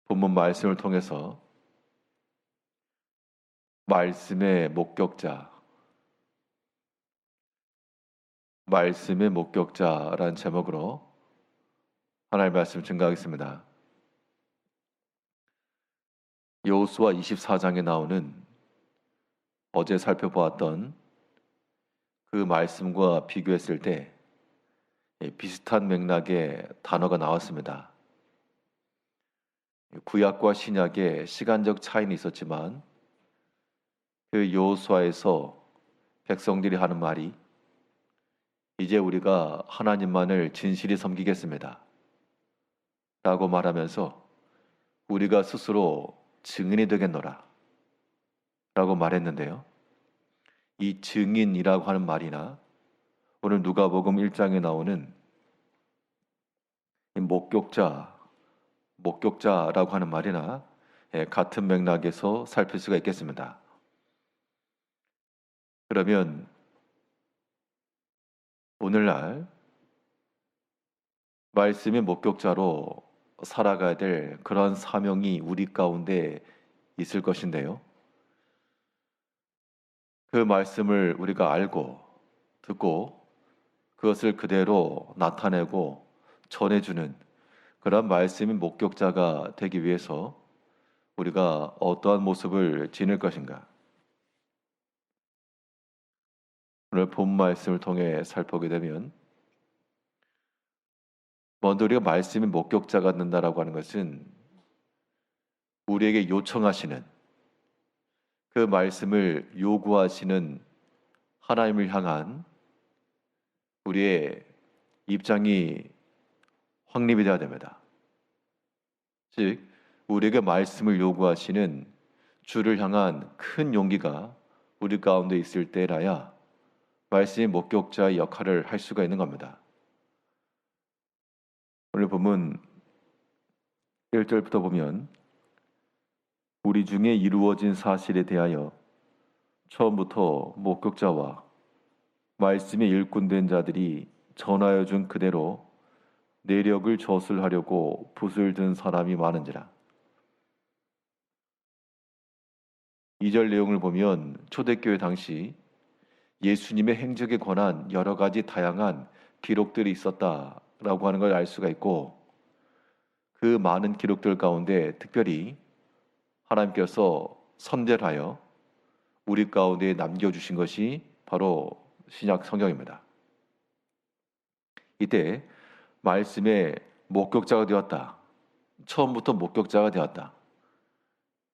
본문 말씀을 통해서 말씀의 목격자, 말씀의 목격자라는 제목으로 하나님의 말씀 증거하겠습니다. 여호수아 24장에 나오는 어제 살펴보았던 그 말씀과 비교했을 때 비슷한 맥락의 단어가 나왔습니다. 구약과 신약의 시간적 차이는 있었지만 그 여호수아에서 백성들이 하는 말이 이제 우리가 하나님만을 진실히 섬기겠습니다 라고 말하면서 우리가 스스로 증인이 되겠노라 라고 말했는데요. 이 증인이라고 하는 말이나 오늘 누가복음 1장에 나오는 목격자라고 하는 말이나 같은 맥락에서 살필 수가 있겠습니다. 그러면 오늘날 말씀의 목격자로 살아가야 될 그런 사명이 우리 가운데 있을 것인데요. 그 말씀을 우리가 알고 듣고 그것을 그대로 나타내고 전해주는 그런 말씀의 목격자가 되기 위해서 우리가 어떠한 모습을 지닐 것인가? 오늘 본 말씀을 통해 살펴보게 되면 먼저 우리가 말씀의 목격자가 된다라고 하는 것은 우리에게 요청하시는 그 말씀을 요구하시는 하나님을 향한 우리의 입장이 확립이 되어야 됩니다. 즉 우리에게 말씀을 요구하시는 주를 향한 큰 용기가 우리 가운데 있을 때라야 말씀의 목격자의 역할을 할 수가 있는 겁니다. 오늘 본문 1절부터 보면 우리 중에 이루어진 사실에 대하여 처음부터 목격자와 말씀의 일꾼된 자들이 전하여 준 그대로 내력을 저술하려고 붓을 든 사람이 많은지라. 2절 내용을 보면 초대교회 당시 예수님의 행적에 관한 여러 가지 다양한 기록들이 있었다라고 하는 걸 알 수가 있고 그 많은 기록들 가운데 특별히 하나님께서 선별하여 우리 가운데 남겨주신 것이 바로 신약 성경입니다. 이때 말씀의 목격자가 되었다. 처음부터 목격자가 되었다.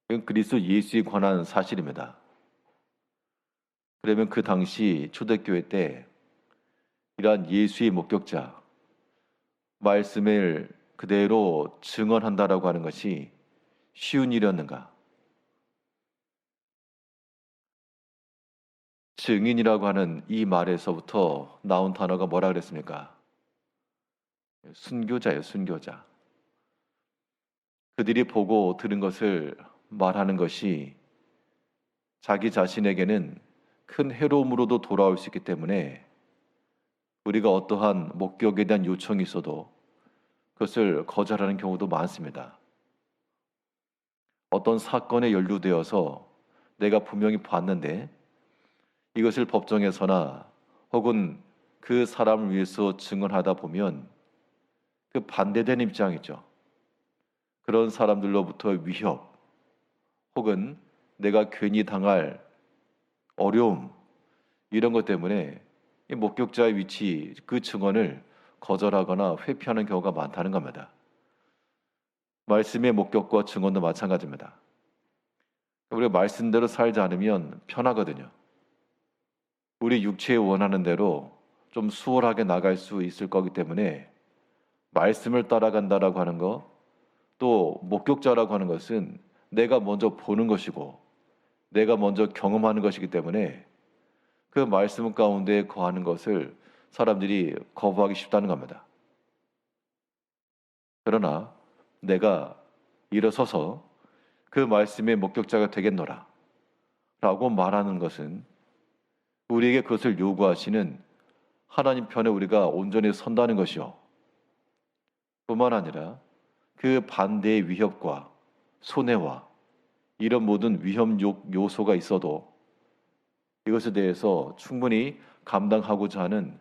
이건 그리스도 예수에 관한 사실입니다. 그러면 그 당시 초대교회 때 이러한 예수의 목격자, 말씀을 그대로 증언한다라고 하는 것이 쉬운 일이었는가? 증인이라고 하는 이 말에서부터 나온 단어가 뭐라 그랬습니까? 순교자예요, 순교자. 그들이 보고 들은 것을 말하는 것이 자기 자신에게는 큰 해로움으로도 돌아올 수 있기 때문에 우리가 어떠한 목격에 대한 요청이 있어도 그것을 거절하는 경우도 많습니다. 어떤 사건에 연루되어서 내가 분명히 봤는데 이것을 법정에서나 혹은 그 사람을 위해서 증언하다 보면 그 반대된 입장이죠. 그런 사람들로부터 위협 혹은 내가 괜히 당할 어려움 이런 것 때문에 이 목격자의 위치, 그 증언을 거절하거나 회피하는 경우가 많다는 겁니다. 말씀의 목격과 증언도 마찬가지입니다. 우리가 말씀대로 살지 않으면 편하거든요. 우리 육체에 원하는 대로 좀 수월하게 나갈 수 있을 거기 때문에 말씀을 따라간다라고 하는 거, 또 목격자라고 하는 것은 내가 먼저 보는 것이고 내가 먼저 경험하는 것이기 때문에 그 말씀 가운데 거하는 것을 사람들이 거부하기 쉽다는 겁니다. 그러나 내가 일어서서 그 말씀의 목격자가 되겠노라 라고 말하는 것은 우리에게 그것을 요구하시는 하나님 편에 우리가 온전히 선다는 것이요. 뿐만 아니라 그 반대의 위협과 손해와 이런 모든 위험 요소가 있어도 이것에 대해서 충분히 감당하고자 하는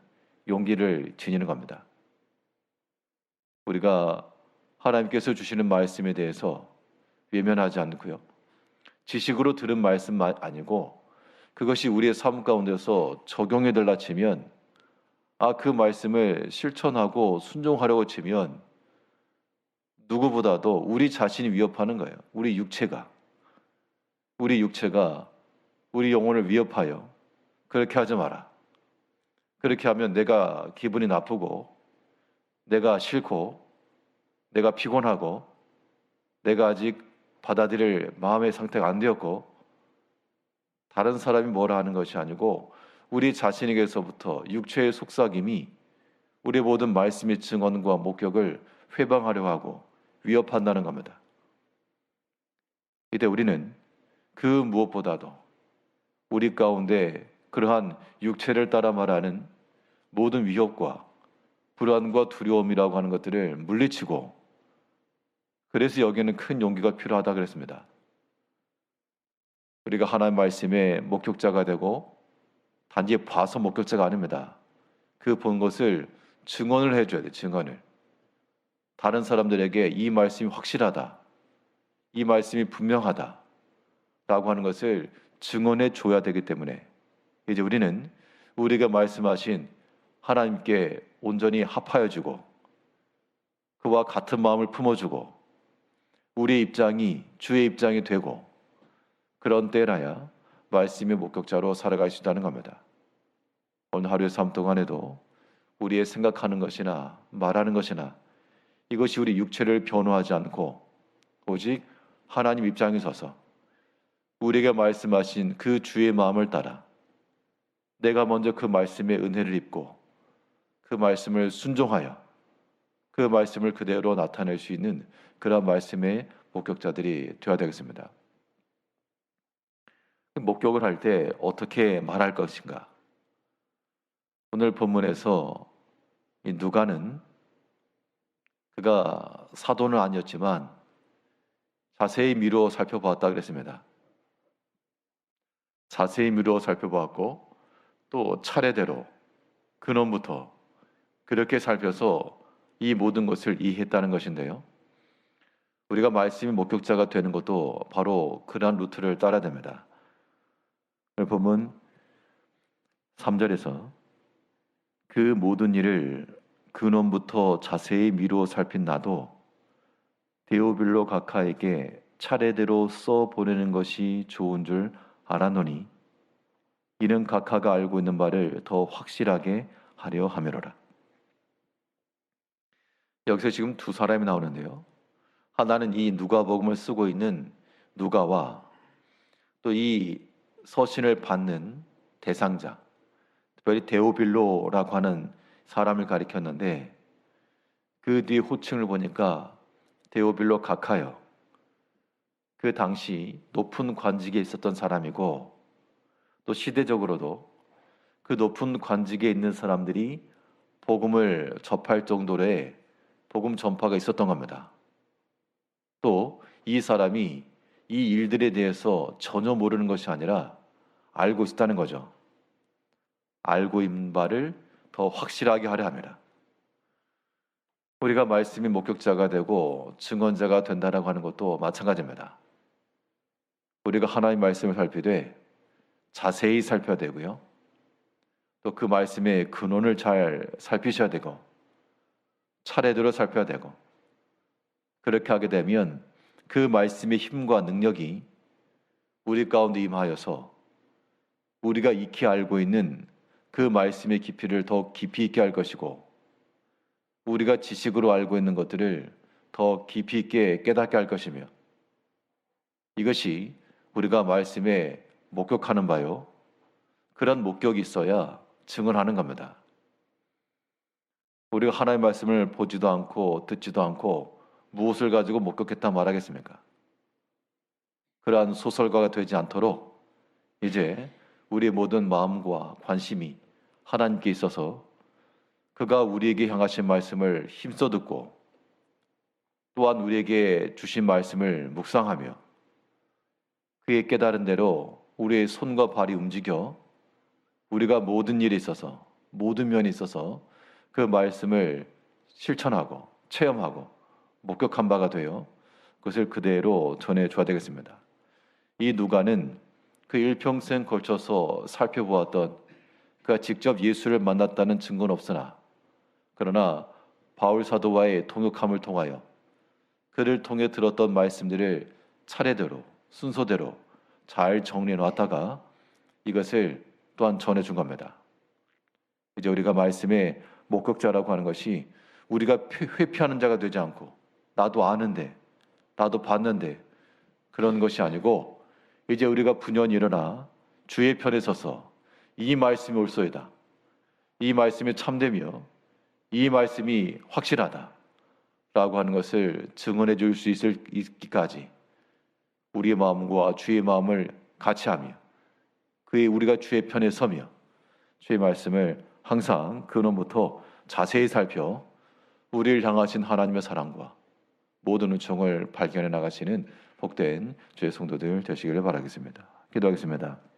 용기를 지니는 겁니다. 우리가 하나님께서 주시는 말씀에 대해서 외면하지 않고요. 지식으로 들은 말씀만 아니고 그것이 우리의 삶 가운데서 적용해 달라 치면 그 말씀을 실천하고 순종하려고 치면 누구보다도 우리 자신이 위협하는 거예요. 우리 육체가 우리 영혼을 위협하여 그렇게 하지 마라. 그렇게 하면 내가 기분이 나쁘고 내가 싫고 내가 피곤하고 내가 아직 받아들일 마음의 상태가 안 되었고 다른 사람이 뭐라 하는 것이 아니고 우리 자신에게서부터 육체의 속삭임이 우리 모든 말씀의 증언과 목격을 회방하려 하고 위협한다는 겁니다. 이때 우리는 그 무엇보다도 우리 가운데 그러한 육체를 따라 말하는 모든 위협과 불안과 두려움이라고 하는 것들을 물리치고 그래서 여기에는 큰 용기가 필요하다 그랬습니다. 우리가 하나님 말씀의 목격자가 되고 단지 봐서 목격자가 아닙니다. 그 본 것을 증언을 해줘야 돼요. 증언을. 다른 사람들에게 이 말씀이 확실하다. 이 말씀이 분명하다. 라고 하는 것을 증언해 줘야 되기 때문에 이제 우리는 우리가 말씀하신 하나님께 온전히 합하여주고 그와 같은 마음을 품어주고 우리의 입장이 주의 입장이 되고 그런 때라야 말씀의 목격자로 살아갈 수 있다는 겁니다. 오늘 하루의 삶 동안에도 우리의 생각하는 것이나 말하는 것이나 이것이 우리 육체를 변호하지 않고 오직 하나님 입장에 서서 우리에게 말씀하신 그 주의 마음을 따라 내가 먼저 그 말씀의 은혜를 입고 그 말씀을 순종하여 그 말씀을 그대로 나타낼 수 있는 그런 말씀의 목격자들이 되어야 되겠습니다. 목격을 할 때 어떻게 말할 것인가? 오늘 본문에서 이 누가는 그가 사도는 아니었지만 자세히 미루어 살펴보았다 그랬습니다. 자세히 미루어 살펴보았고 또 차례대로 근원부터 그렇게 살펴서 이 모든 것을 이해했다는 것인데요. 우리가 말씀의 목격자가 되는 것도 바로 그러한 루트를 따라야 됩니다. 오늘 본문 3절에서 그 모든 일을 근원부터 자세히 미루어 살핀 나도 데오빌로 각하에게 차례대로 써 보내는 것이 좋은 줄 알았노니 이는 각하가 알고 있는 바를 더 확실하게 하려 함이로라. 여기서 지금 두 사람이 나오는데요. 하나는 이 누가복음을 쓰고 있는 누가와 또 이 서신을 받는 대상자, 특별히 데오빌로라고 하는 사람을 가리켰는데 그 뒤에 호칭을 보니까 데오빌로 각하여, 그 당시 높은 관직에 있었던 사람이고 또 시대적으로도 그 높은 관직에 있는 사람들이 복음을 접할 정도의 복음 전파가 있었던 겁니다. 또 이 사람이 이 일들에 대해서 전혀 모르는 것이 아니라 알고 있다는 거죠. 알고 있는 바를 더 확실하게 하려 합니다. 우리가 말씀의 목격자가 되고 증언자가 된다라고 하는 것도 마찬가지입니다. 우리가 하나님의 말씀을 살피되 자세히 살펴야 되고요. 또 그 말씀의 근원을 잘 살피셔야 되고 차례대로 살펴야 되고 그렇게 하게 되면 그 말씀의 힘과 능력이 우리 가운데 임하여서 우리가 익히 알고 있는 그 말씀의 깊이를 더 깊이 있게 할 것이고 우리가 지식으로 알고 있는 것들을 더 깊이 있게 깨닫게 할 것이며 이것이 우리가 말씀에 목격하는 바요. 그런 목격이 있어야 증언하는 겁니다. 우리가 하나님의 말씀을 보지도 않고 듣지도 않고 무엇을 가지고 목격했다 말하겠습니까? 그러한 소설가가 되지 않도록 이제 우리의 모든 마음과 관심이 하나님께 있어서 그가 우리에게 향하신 말씀을 힘써 듣고 또한 우리에게 주신 말씀을 묵상하며 그의 깨달은 대로 우리의 손과 발이 움직여 우리가 모든 일에 있어서 모든 면에 있어서 그 말씀을 실천하고 체험하고 목격한 바가 되어 그것을 그대로 전해줘야 되겠습니다. 이 누가는 그 일평생 걸쳐서 살펴보았던 그가 직접 예수를 만났다는 증거는 없으나 그러나 바울 사도와의 통역함을 통하여 그를 통해 들었던 말씀들을 차례대로 순서대로 잘 정리해 놨다가 이것을 또한 전해준 겁니다. 이제 우리가 말씀의 목격자라고 하는 것이 우리가 회피하는 자가 되지 않고 나도 아는데 나도 봤는데 그런 것이 아니고 이제 우리가 분연히 일어나 주의 편에 서서 이 말씀이 옳소이다. 이 말씀이 참되며 이 말씀이 확실하다. 라고 하는 것을 증언해 줄 수 있기까지 우리의 마음과 주의 마음을 같이 하며 그의 우리가 주의 편에 서며 주의 말씀을 항상 근원부터 자세히 살펴 우리를 향하신 하나님의 사랑과 모든 은총을 발견해 나가시는 복된 주의 성도들 되시기를 바라겠습니다. 기도하겠습니다.